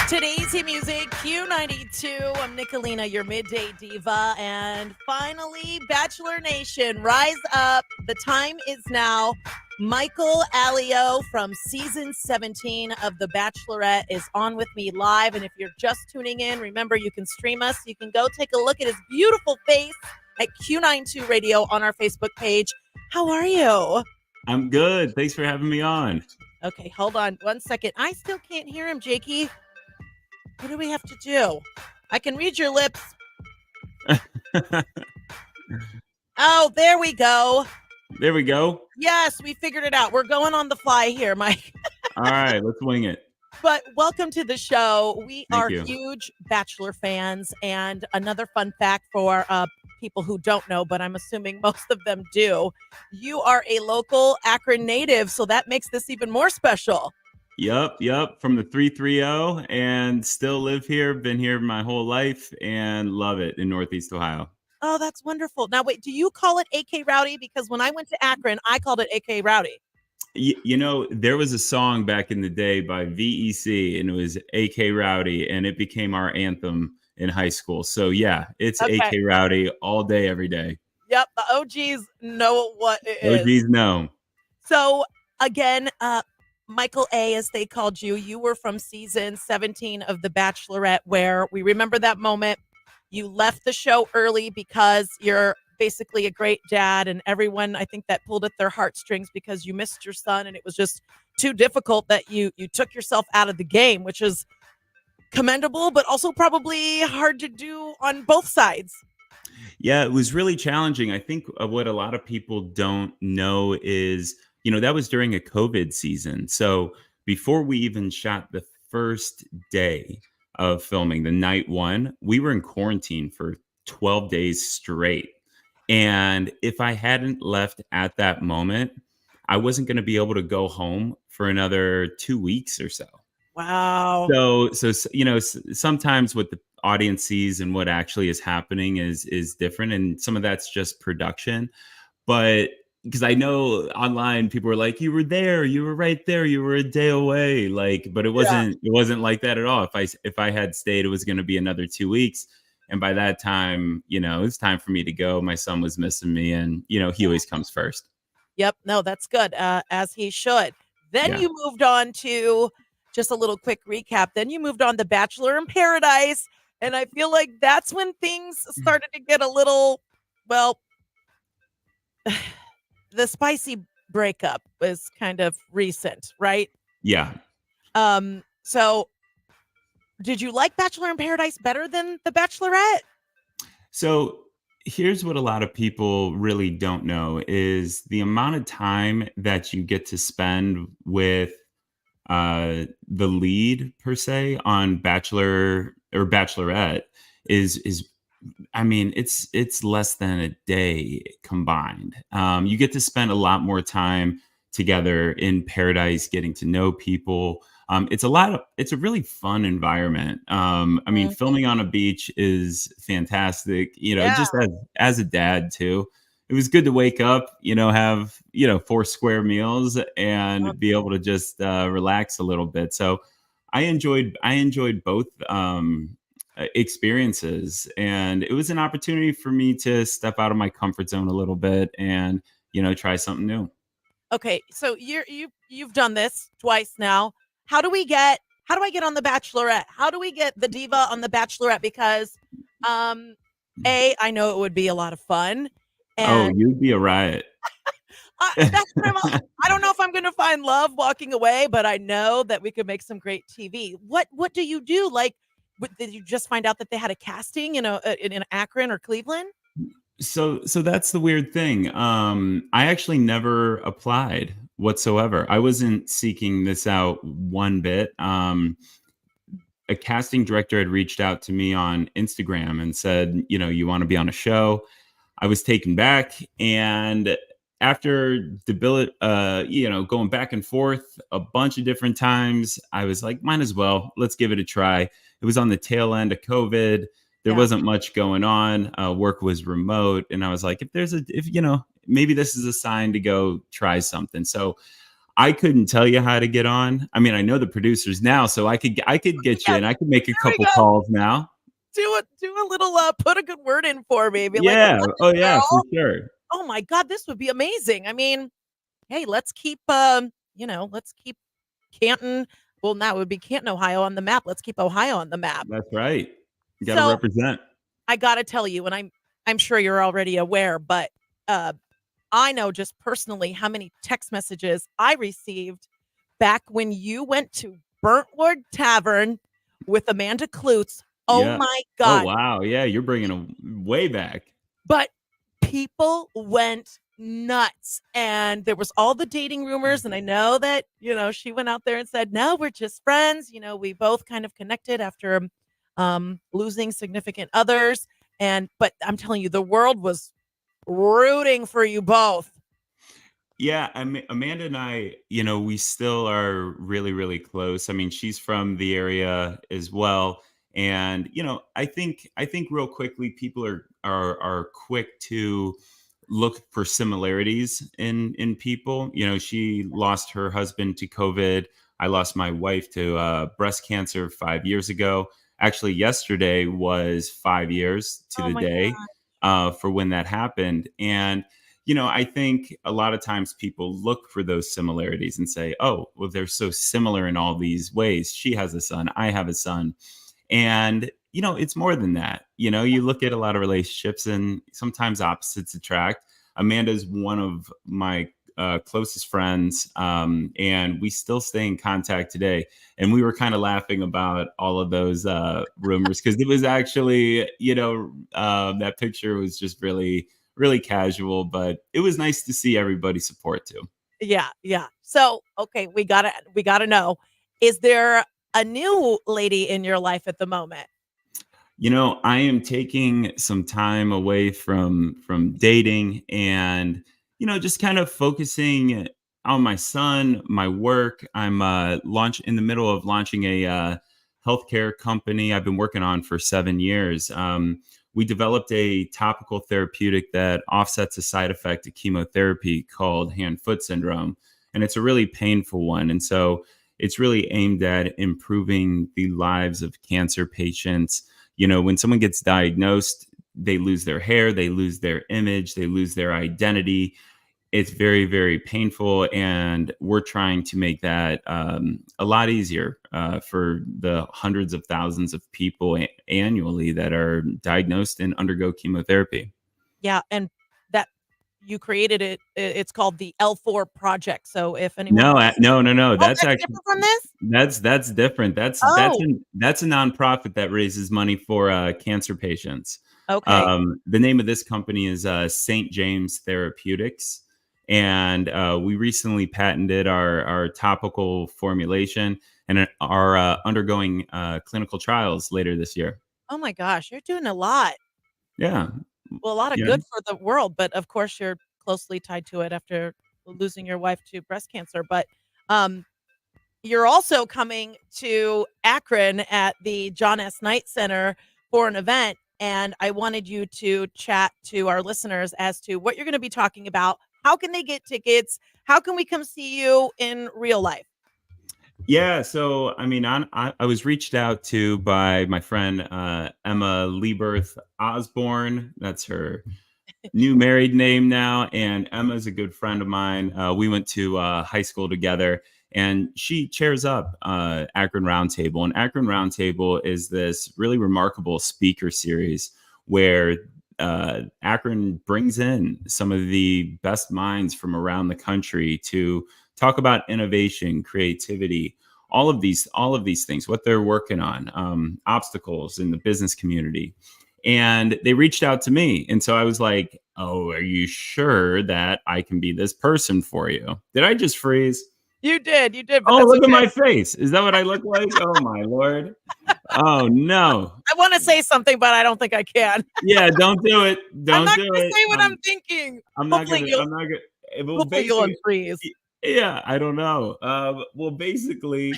Today's hit music, Q92. I'm Nicolina, your Midday Diva. And finally, Bachelor Nation, rise up. The time is now. Michael Alio from season 17 of The Bachelorette is on with me live. And if you're just tuning in, remember you can stream us. You can go take a look at his beautiful face at Q92 Radio on our Facebook page. How are you? I'm good. Thanks for having me on. Okay, hold on 1 second. I still can't hear him, Jakey. What do we have to do? I can read your lips. Oh, there we go. There we go. Yes, we figured it out. We're going on the fly here, Mike. All right, let's wing it. But welcome to the show. We Thank are you. huge Bachelor fans. And another fun fact for people who don't know, but I'm assuming most of them do. You are a local Akron native, so that makes this even more special. Yep. From the 330 and still live here. Been here my whole life and love it in Northeast Ohio. Oh, that's wonderful. Now, wait, do you call it AK Rowdy? Because when I went to Akron, I called it AK Rowdy. You know, there was a song back in the day by VEC and it was AK Rowdy and it became our anthem in high school. So yeah, it's Okay. AK Rowdy all day, every day. Yep, the OGs know what it is. OGs know. So again, Michael A, as they called you, you were from season 17 of The Bachelorette, where we remember that moment. You left the show early because you're basically a great dad, and everyone, I think, that pulled at their heartstrings because you missed your son, and it was just too difficult that you took yourself out of the game, which is commendable, but also probably hard to do on both sides. Yeah, it was really challenging. I think what a lot of people don't know is, you know, that was during a COVID season. So before we even shot the first day of filming, the night one, we were in quarantine for 12 days straight. And if I hadn't left at that moment, I wasn't going to be able to go home for another 2 weeks or so. Wow. So you know, sometimes what the audience sees and what actually is happening is different, and some of that's just production. But because I know online people were like, "You were there, you were right there, you were a day away," like, but it wasn't like that at all. If I had stayed, it was going to be another 2 weeks, and by that time, you know, it's time for me to go. My son was missing me, and you know, he always comes first. Yep. No, that's good. As he should. Then Yeah. you moved on to, just a little quick recap. Then you moved on to Bachelor in Paradise. And I feel like that's when things started to get a little, well, the spicy breakup was kind of recent, right? Yeah. So did you like Bachelor in Paradise better than The Bachelorette? So here's what a lot of people really don't know is the amount of time that you get to spend with the lead per se on Bachelor or Bachelorette is I mean, it's less than a day combined. You get to spend a lot more time together in paradise, getting to know people. It's a really fun environment. I mean, filming on a beach is fantastic. You know, Yeah. just as a dad too. It was good to wake up, you know, have, you know, 4 square meals and be able to just relax a little bit. So I enjoyed both experiences, and it was an opportunity for me to step out of my comfort zone a little bit and, you know, try something new. Okay, so you've done this twice now. How do I get on The Bachelorette? How do we get the diva on The Bachelorette? Because I know it would be a lot of fun. Oh, And you'd be a riot. that's what I don't know if I'm going to find love walking away, but I know that we could make some great TV. What do you do? Like, did you just find out that they had a casting in Akron or Cleveland? So that's the weird thing. I actually never applied whatsoever. I wasn't seeking this out one bit. A casting director had reached out to me on Instagram and said, you know, you want to be on a show. I was taken back, and after you know, going back and forth a bunch of different times, I was like, might as well, let's give it a try. It was on the tail end of COVID. There wasn't much going on. Work was remote, and I was like, if you know, maybe this is a sign to go try something. So I couldn't tell you how to get on. I mean, I know the producers now, so I could get you Yeah, in. I could make a there we couple go. calls now. Do a little put a good word in for me. Be like, Yeah. Oh, yeah, for girl. sure. Oh my God, this would be amazing. I mean, hey, let's keep let's keep Canton. Well, now it would be Canton, Ohio on the map. Let's keep Ohio on the map. That's right. You got to So represent. I gotta tell you, and I'm sure you're already aware, but uh I know just personally how many text messages I received back when you went to Burntwood Tavern with Amanda Klutz. Oh Yeah. my Oh, God. wow. Yeah, you're bringing them way back. But people went nuts, and there was all the dating rumors, and I know that, she went out there and said, "No, we're just friends. We both kind of connected after losing significant others." But I'm telling you, the world was rooting for you both. Yeah, Amanda and I, we still are really, really close. I mean, she's from the area as well, and I think real quickly, people are quick to look for similarities in people. She lost her husband to COVID. I lost my wife to breast cancer 5 years ago. Actually, yesterday was 5 years to Oh the my day God. for when that happened, and I think a lot of times people look for those similarities and say, oh, well, they're so similar in all these ways. She has a son, I have a son. And, it's more than that. You look at a lot of relationships and sometimes opposites attract. Amanda's one of my closest friends, and we still stay in contact today. And we were kind of laughing about all of those rumors because it was actually, that picture was just really, really casual, but it was nice to see everybody support too. Yeah, yeah. So, okay, we gotta know. Is there a new lady in your life at the moment? I am taking some time away from dating and just kind of focusing on my son, my work. I'm launch in the middle of launching a healthcare company I've been working on for 7 years. We developed a topical therapeutic that offsets a side effect of chemotherapy called hand-foot syndrome, and it's a really painful one. And so it's really aimed at improving the lives of cancer patients. When someone gets diagnosed, they lose their hair, they lose their image, they lose their identity. It's very, very painful. And we're trying to make that a lot easier for the hundreds of thousands of people annually that are diagnosed and undergo chemotherapy. Yeah, and that you created it. It's called the L4 project. So if anyone No, wants, no, no, no. oh, That's that's actually different from this. that's different. Oh, That's a nonprofit that raises money for cancer patients. okay. The name of this company is St. James Therapeutics, and we recently patented our topical formulation and are undergoing clinical trials later this year. Oh my gosh, you're doing a lot. Yeah, Well, a lot of yeah. good for the world, but of course you're closely tied to it after losing your wife to breast cancer. But um, you're also coming to Akron at the John S. Knight Center for an event, and I wanted you to chat to our listeners as to what you're going to be talking about. How can they get tickets? How can we come see you in real life? Yeah, so I mean, I was reached out to by my friend Emma Lieberth Osborne. That's her new married name now, and Emma's a good friend of mine. We went to high school together, and she chairs up Akron Roundtable. And Akron Roundtable is this really remarkable speaker series where Akron brings in some of the best minds from around the country to talk about innovation, creativity, all of these things, what they're working on, obstacles in the business community. And they reached out to me. And so I was like, oh, are you sure that I can be this person for you? Did I just freeze? You did, but Oh, that's look at okay. my face. Is that what I look like? Oh, my Lord. Oh, no. I want to say something, but I don't think I can. Yeah, don't do it. I'm Don't not do going to it. say what I'm thinking. I'm not Hopefully gonna. you'll I'm not gonna. Well, hopefully you'll basically, unfreeze. yeah, I don't know. Well, basically,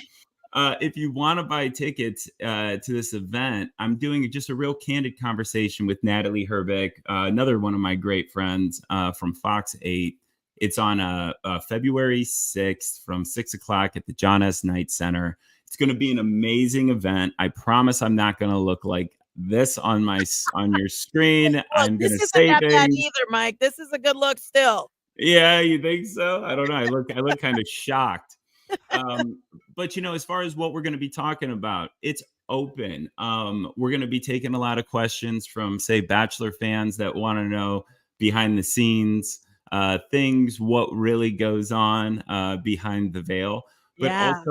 if you want to buy tickets to this event, I'm doing just a real candid conversation with Natalie Herbeck, another one of my great friends from Fox 8. It's on February 6th from 6 o'clock at the John S. Knight Center. It's going to be an amazing event. I promise I'm not going to look like this on your screen. Look, I'm going this to isn't say that bad things. either, Mike. This is a good look still. Yeah, you think so? I don't know. I look kind of shocked. Um, but as far as what we're going to be talking about, it's open. We're going to be taking a lot of questions from, say, Bachelor fans that want to know behind the scenes things, what really goes on behind the veil. But Yeah.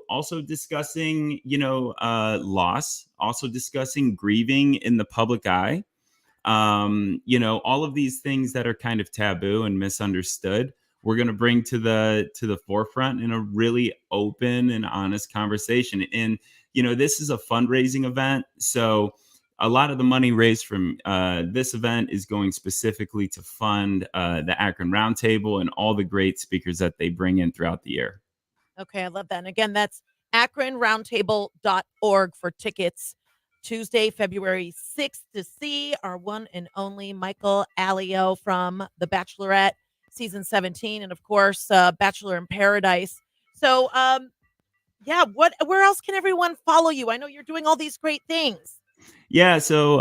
also discussing, loss, also discussing grieving in the public eye, all of these things that are kind of taboo and misunderstood, we're going to bring to the forefront in a really open and honest conversation. And this is a fundraising event, so a lot of the money raised from this event is going specifically to fund the Akron Roundtable and all the great speakers that they bring in throughout the year. Okay, I love that. And again, that's akronroundtable.org for tickets. Tuesday, February 6th to see our one and only Michael Alio from The Bachelorette season 17 and of course Bachelor in Paradise. So yeah, where else can everyone follow you? I know you're doing all these great things. Yeah, so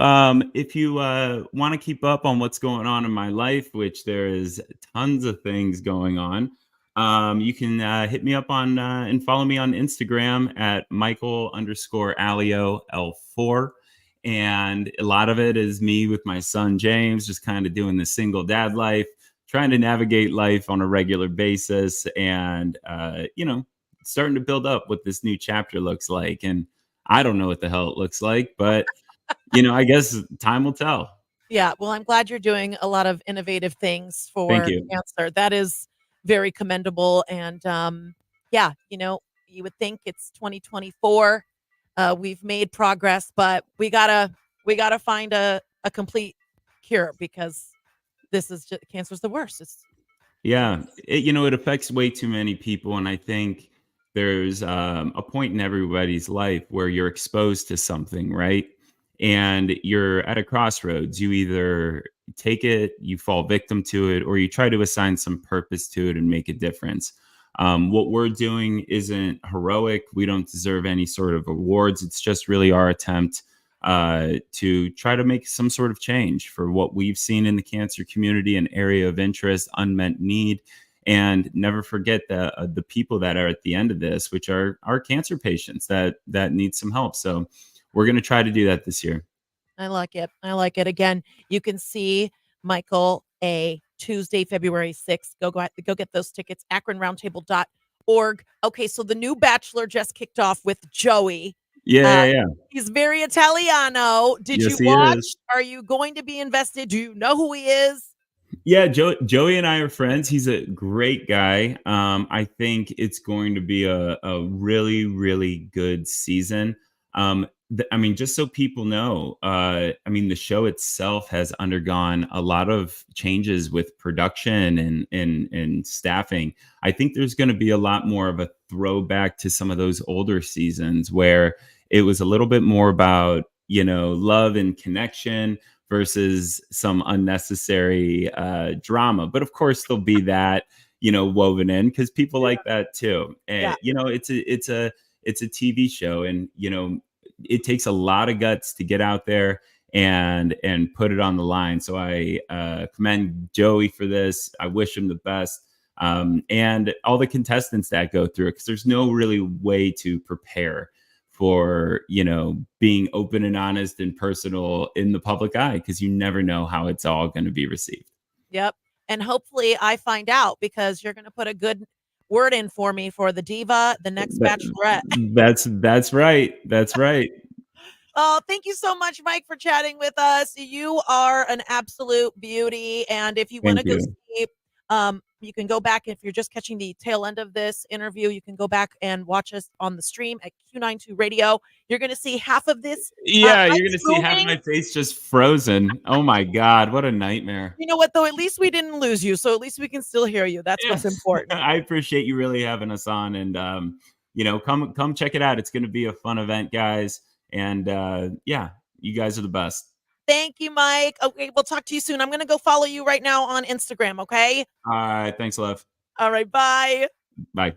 if you want to keep up on what's going on in my life, which there is tons of things going on, you can hit me up on and follow me on Instagram at Michael_Alio L4. And a lot of it is me with my son James, just kind of doing the single dad life, trying to navigate life on a regular basis, and starting to build up what this new chapter looks like. And I don't know what the hell it looks like, but I guess time will tell. Yeah, well, I'm glad you're doing a lot of innovative things Thank for you. cancer. That is very commendable. And yeah, you would think it's 2024. We've made progress, but we gotta find a complete cure because this is just cancer's the worst. Yeah, it affects way too many people, and I think there's a point in everybody's life where you're exposed to something, right? And you're at a crossroads. You either take it, you fall victim to it, or you try to assign some purpose to it and make a difference. What we're doing isn't heroic. We don't deserve any sort of awards. It's just really our attempt to try to make some sort of change for what we've seen in the cancer community, an area of interest, unmet need, and never forget the people that are at the end of this, which are our cancer patients that need some help. So we're going to try to do that this year. I like it. I like it. Again, you can see Michael A. Tuesday, February 6th. Go get those tickets. akronroundtable.org. Okay, so the new Bachelor just kicked off with Joey. Yeah, Uh, yeah, yeah. he's very Italiano. Did Yes, you he watch? is. Are you going to be invested? Do you know who he is? Yeah, Joey and I are friends. He's a great guy. I think it's going to be a really, really good season. I mean, just so people know, the show itself has undergone a lot of changes with production and staffing. I think there's going to be a lot more of a throwback to some of those older seasons where it was a little bit more about, love and connection versus some unnecessary drama. But of course, there'll be that woven in because people Yeah. like that too. Yeah. And it's a TV show, and it takes a lot of guts to get out there and put it on the line. So I commend Joey for this. I wish him the best. And all the contestants that go through it, because there's no really way to prepare for being open and honest and personal in the public eye, because you never know how it's all going to be received. Yep. And hopefully I find out because you're going to put a good word in for me for the diva, the next That, Bachelorette. that's right. That's right. Oh, thank you so much, Mike, for chatting with us. You are an absolute beauty. And if you want Thank to go you. see, you can go back. If you're just catching the tail end of this interview, you can go back and watch us on the stream at Q92 Radio. You're going to see half of this. Yeah, you're Mike's gonna see half of moving. my face just frozen. Oh my god, what a nightmare. You know what, though? At least we didn't lose you. So at least we can still hear you. That's what's Yes. important. I appreciate you really having us on, and come check it out. It's gonna be a fun event, guys. And yeah, you guys are the best. Thank you, Mike. Okay, we'll talk to you soon. I'm going to go follow you right now on Instagram, okay? All right. Thanks, love. All right, bye. Bye.